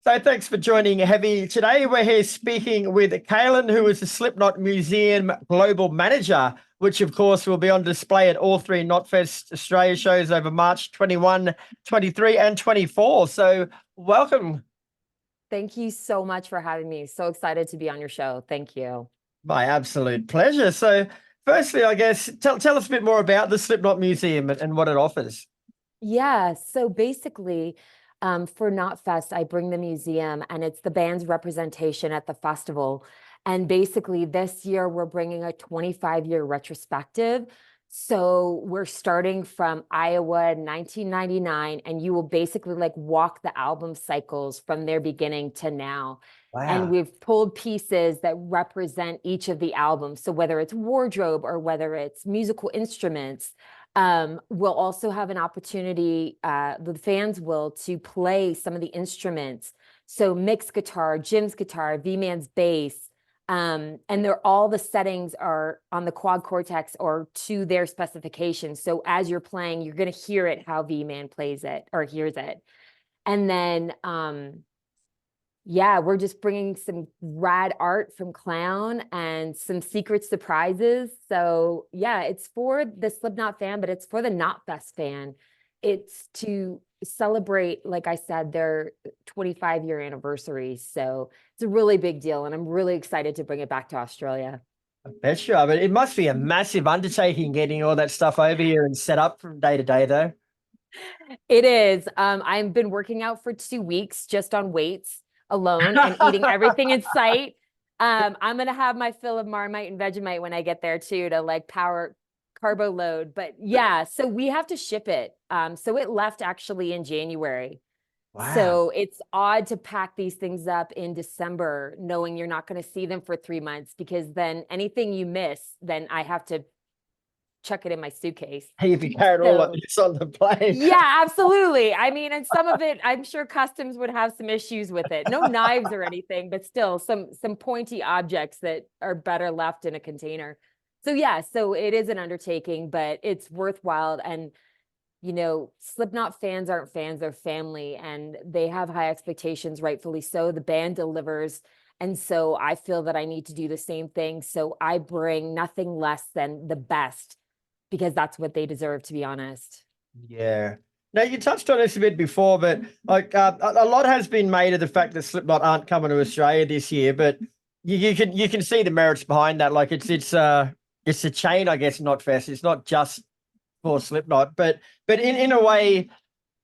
So thanks for joining Heavy. Today we're here speaking with CAILEN, who is the Slipknot Museum Global Manager, which of course will be on display at all three Knotfest Australia shows over March 21, 23 and 24. So welcome. Thank you so much for having me. So excited to be on your show. Thank you. My absolute pleasure. So firstly, I guess, tell us a bit more about the Slipknot Museum and what it offers. Yeah, so basically, for Knotfest, I bring the museum and it's the band's representation at the festival. And basically, this year we're bringing a 25-year retrospective. So we're starting from Iowa 1999, and you will basically like walk the album cycles from their beginning to now. And Wow. we've pulled pieces that represent each of the albums. So whether it's wardrobe or whether it's musical instruments, we'll also have an opportunity, the fans will, to play some of the instruments. So mixed guitar, Jim's guitar, V-Man's bass, and they're all the settings are on the quad cortex or to their specifications. So as you're playing, you're going to hear it how V-Man plays it or hears it. And then yeah, we're just bringing some rad art from Clown and some secret surprises. So yeah, it's for the Slipknot fan, but it's for the Knotfest fan. It's to celebrate, like I said, their 25-year anniversary. So it's a really big deal, and I'm really excited to bring it back to Australia. That's sure. But it must be a massive undertaking getting all that stuff over here and set up from day to day, though. It is. I've been working out for 2 weeks just on weights alone and eating everything in sight. I'm gonna have my fill of Marmite and Vegemite when I get there too to like power carbo load. But yeah, so we have to ship it. So it left actually in January. Wow. So it's odd to pack these things up in December, knowing you're not going to see them for 3 months, because then anything you miss, then I have to chuck it in my suitcase. You'd be carrying all of So this on the plane. yeah, absolutely. I mean, and some of it, I'm sure customs would have some issues with it. No knives or anything, but still some pointy objects that are better left in a container. So yeah, so it is an undertaking, but it's worthwhile. And Slipknot fans aren't fans, they're family, and they have high expectations, rightfully so. The band delivers. And so I feel that I need to do the same thing. So I bring nothing less than the best because that's what they deserve, to be honest. Yeah. Now you touched on this a bit before, but like a lot has been made of the fact that Slipknot aren't coming to Australia this year. But you can see the merits behind that. Like it's a chain, I guess, not fest. It's not just for Slipknot, but in a way,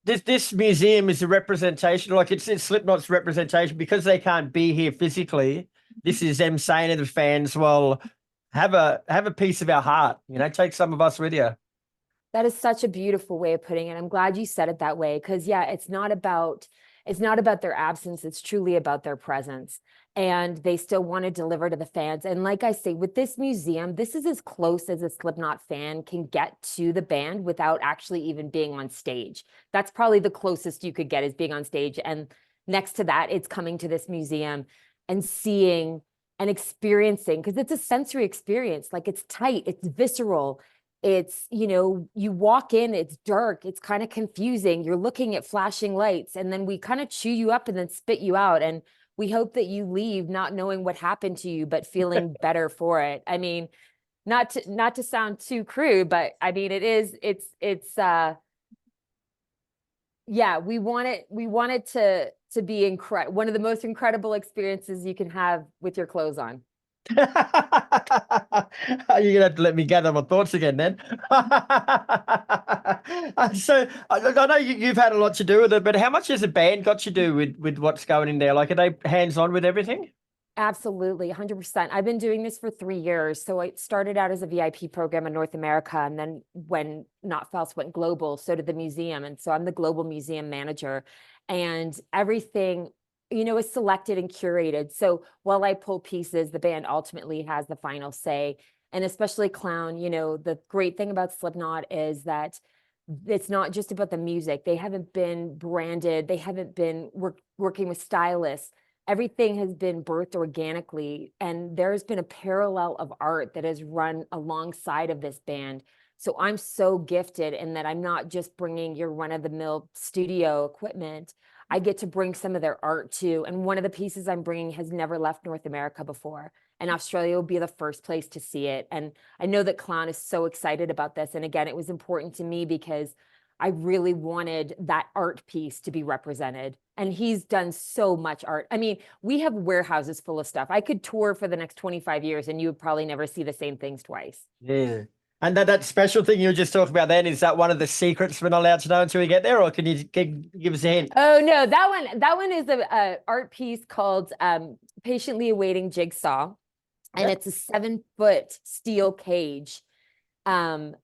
this museum is a representation. Like it's Slipknot's representation because they can't be here physically. This is them saying to the fans, "Well, have a piece of our heart. Take some of us with you." That is such a beautiful way of putting it. I'm glad you said it that way, because yeah, it's not about their absence, it's truly about their presence. And they still want to deliver to the fans. And like I say, with this museum, this is as close as a Slipknot fan can get to the band without actually even being on stage. That's probably the closest you could get, is being on stage. And next to that, it's coming to this museum and seeing and experiencing, because it's a sensory experience. Like, it's tight, it's visceral, it's, you walk in, it's dark, it's kind of confusing, you're looking at flashing lights, and then we kind of chew you up and then spit you out. And we hope that you leave not knowing what happened to you, but feeling better for it. I mean, not to sound too crude, but I mean, it's yeah, we want it to be one of the most incredible experiences you can have with your clothes on. You're gonna have to let me gather my thoughts again then. So I know you've had a lot to do with it, but how much has the band got to do with what's going in there? Like, are they hands-on with everything? Absolutely, 100%. I've been doing this for 3 years. So it started out as a VIP program in North America. And then when Knotfest went global, so did the museum. And so I'm the global museum manager. And everything, is selected and curated. So while I pull pieces, the band ultimately has the final say. And especially Clown, the great thing about Slipknot is that it's not just about the music. They haven't been branded. They haven't been working with stylists. Everything has been birthed organically, and there's been a parallel of art that has run alongside of this band So I'm so gifted in that I'm not just bringing your run-of-the-mill studio equipment. I get to bring some of their art too. And one of the pieces I'm bringing has never left North America before. And Australia will be the first place to see it. And I know that Clown is so excited about this. And again, it was important to me because I really wanted that art piece to be represented. And he's done so much art. I mean, we have warehouses full of stuff. I could tour for the next 25 years and you would probably never see the same things twice. Yeah. And that special thing you were just talking about then, is that one of the secrets we're not allowed to know until we get there, or can you give us a hint? Oh no, that one is a art piece called Patiently Awaiting Jigsaw. And it's a 7-foot steel cage. And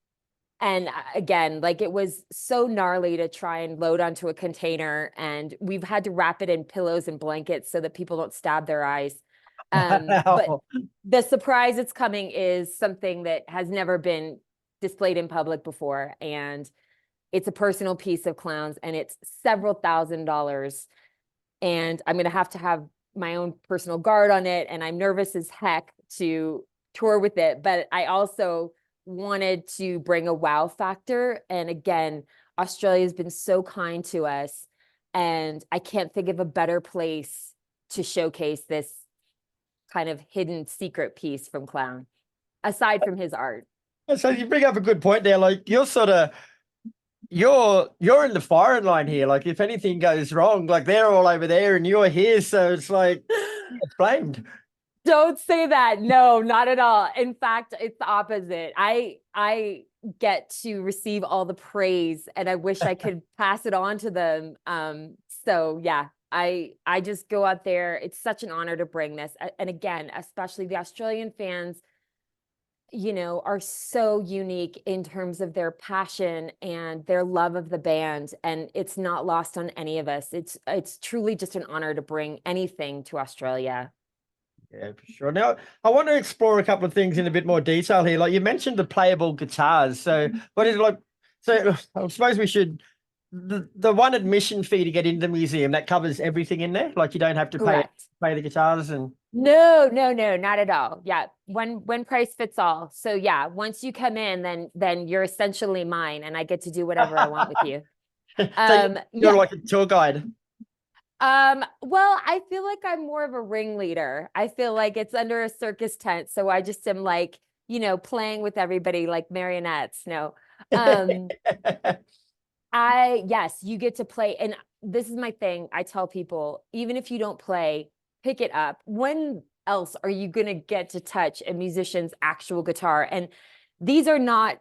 again, like it was so gnarly to try and load onto a container, and we've had to wrap it in pillows and blankets so that people don't stab their eyes. But Wow. the surprise that's coming is something that has never been displayed in public before. And it's a personal piece of Clown's, and it's several $1,000s. And I'm going to have my own personal guard on it. And I'm nervous as heck to tour with it. But I also wanted to bring a wow factor. And again, Australia's been so kind to us. And I can't think of a better place to showcase this kind of hidden secret piece from Clown, aside from his art. So you bring up a good point there. Like you're in the firing line here. Like if anything goes wrong, like they're all over there and you're here. So it's like it's blamed. Don't say that. No, not at all. In fact, it's the opposite. I get to receive all the praise, and I wish I could pass it on to them. So yeah, I just go out there. It's such an honor to bring this. And again, especially the Australian fans, are so unique in terms of their passion and their love of the band. And it's not lost on any of us. It's truly just an honor to bring anything to Australia. Yeah, for sure. Now, I want to explore a couple of things in a bit more detail here. Like you mentioned the playable guitars. So, what is it like? So, I suppose we should the one admission fee to get into the museum, that covers everything in there. Like you don't have to Correct. pay the guitars and. No, not at all. Yeah, one price fits all. So yeah, once you come in, then you're essentially mine, and I get to do whatever I want with you. So you're Yeah. like a tour guide. Well, I feel like I'm more of a ringleader. I feel like it's under a circus tent, so I just am like, playing with everybody like marionettes. No. Yes, you get to play, and this is my thing. I tell people, even if you don't play, pick it up. When else are you going to get to touch a musician's actual guitar? And these are not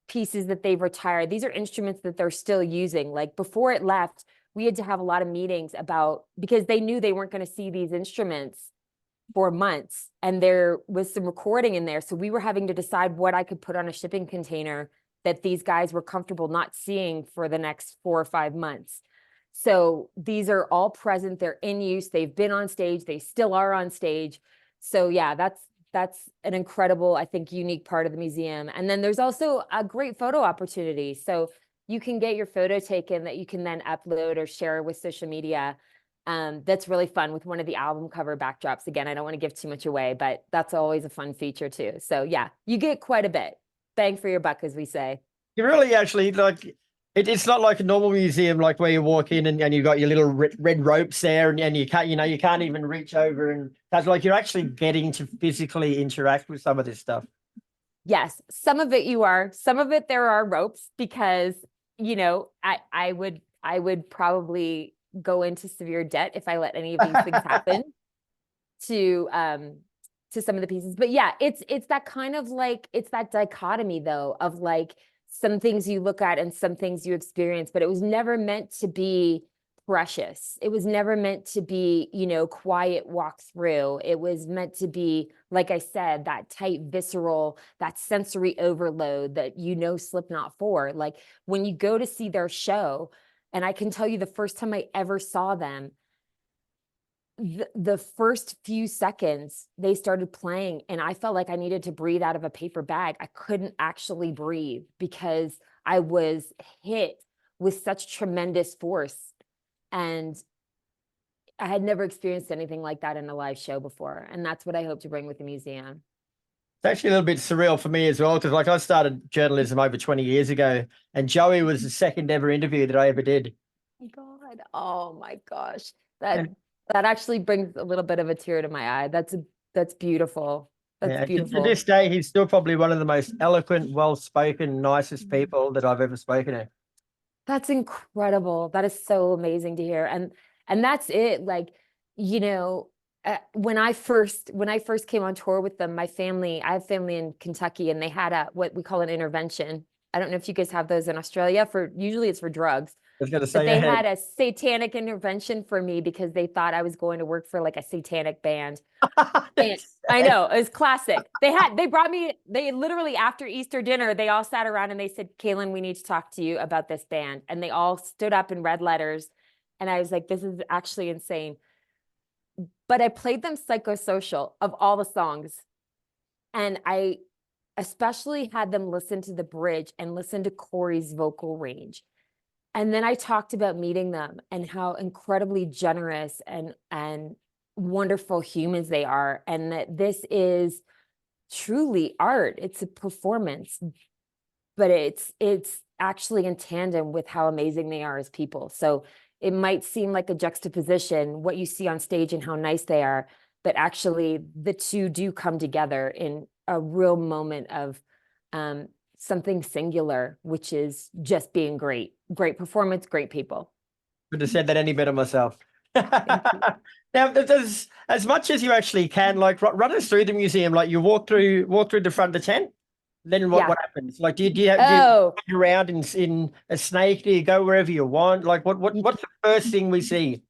pieces that they've retired. These are instruments that they're still using. Like before it left, we had to have a lot of meetings because they knew they weren't going to see these instruments for months. And there was some recording in there. So we were having to decide what I could put on a shipping container that these guys were comfortable not seeing for the next 4 or 5 months. So these are all present. They're in use. They've been on stage. They still are on stage. So yeah, that's an incredible, I think, unique part of the museum. And then there's also a great photo opportunity. So you can get your photo taken that you can then upload or share with social media. That's really fun with one of the album cover backdrops. Again, I don't want to give too much away, but that's always a fun feature too. So yeah, you get quite a bit. Bang for your buck, as we say. You really actually like it's not like a normal museum, like where you walk in and you've got your little red ropes there and you can't even reach over and that's like you're actually getting to physically interact with some of this stuff. Yes, some of it you are. Some of it there are ropes because I would probably go into severe debt if I let any of these things happen to some of the pieces. But yeah, it's that kind of like, it's that dichotomy though of like some things you look at and some things you experience, but it was never meant to be precious. It was never meant to be, quiet walk through. It was meant to be, like I said, that tight, visceral, that sensory overload that Slipknot for. Like when you go to see their show, and I can tell you the first time I ever saw them, the first few seconds they started playing and I felt like I needed to breathe out of a paper bag. I couldn't actually breathe because I was hit with such tremendous force. And I had never experienced anything like that in a live show before. And that's what I hope to bring with the museum. It's actually a little bit surreal for me as well, because like I started journalism over 20 years ago, and Joey was the second ever interview that I ever did. My God. Oh my gosh. That actually brings a little bit of a tear to my eye. That's beautiful. That's Yeah, to beautiful. this day, he's still probably one of the most eloquent, well-spoken, nicest people that I've ever spoken to. That's incredible. That is so amazing to hear. And that's it. Like, you know, when I first came on tour with them, I have family in Kentucky, and they had what we call an intervention. I don't know if you guys have those in Australia. Usually it's for drugs. I was going to But say, they yeah, had a satanic intervention for me because they thought I was going to work for like a satanic band. And that's I sad. know, it was classic. They literally after Easter dinner, they all sat around and they said, "CAILEN, we need to talk to you about this band." And they all stood up in red letters. And I was like, this is actually insane. But I played them Psychosocial of all the songs. And I especially had them listen to the bridge and listen to Corey's vocal range. And then I talked about meeting them and how incredibly generous and wonderful humans they are, and that this is truly art. It's a performance, but it's actually in tandem with how amazing they are as people. So it might seem like a juxtaposition, what you see on stage and how nice they are, but actually the two do come together in a real moment of something singular, which is just being great. Great performance, great people. Couldn't have said that any better myself. Thank you. Now, there's as much as you actually can, like run us through the museum. Like you walk through the front of the tent. Then what Yeah. what happens? Like do you Oh, walk around in a snake? Do you go wherever you want? Like what's the first thing we see?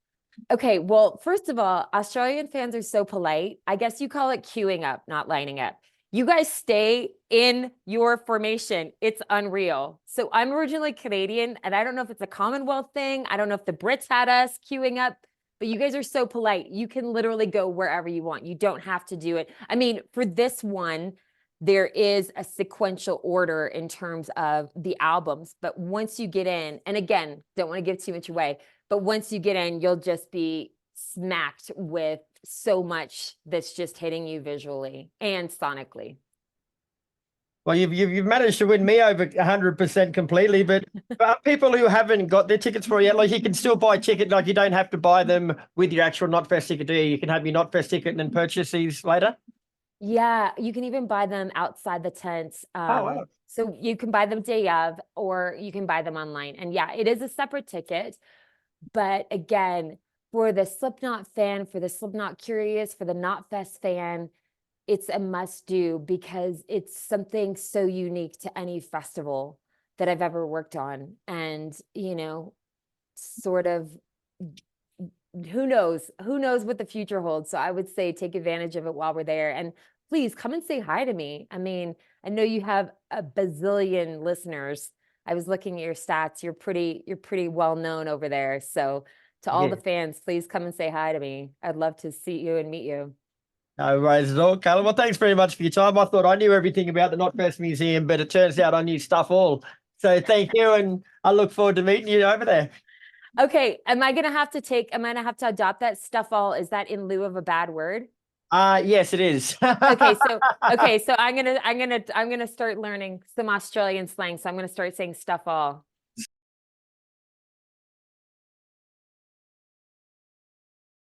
okay. Well, first of all, Australian fans are so polite. I guess you call it queuing up, not lining up. You guys stay in your formation. It's unreal. So I'm originally Canadian, and I don't know if it's a Commonwealth thing. I don't know if the Brits had us queuing up, but you guys are so polite. You can literally go wherever you want. You don't have to do it. I mean, for this one, there is a sequential order in terms of the albums, but once you get in, and again, don't want to give too much away, but once you get in, you'll just be smacked with so much that's just hitting you visually and sonically. Well, you've managed to win me over 100% completely, but people who haven't got their tickets for it yet, like you can still buy ticket. Like you don't have to buy them with your actual Knotfest ticket, do you? You can have your Knotfest ticket and then purchase these later. Yeah, you can even buy them outside the tents. Oh wow. So you can buy them day of, or you can buy them online. And yeah, it is a separate ticket. But again, for the Slipknot fan, for the Slipknot curious, for the Knotfest fan, it's a must do because it's something so unique to any festival that I've ever worked on. And, sort of who knows what the future holds. So I would say take advantage of it while we're there, and please come and say hi to me. I mean, I know you have a bazillion listeners. I was looking at your stats. You're pretty well known over there. So to all Yeah. the fans, please come and say hi to me. I'd love to see you and meet you. No worries at all, Callum. Well, thanks very much for your time. I thought I knew everything about the Knotfest Museum, but it turns out I knew stuff all. So thank you, and I look forward to meeting you over there. Okay, am I gonna have to adopt that stuff all? Is that in lieu of a bad word? Yes, it is. Okay, so I'm gonna start learning some Australian slang. So I'm gonna start saying stuff all.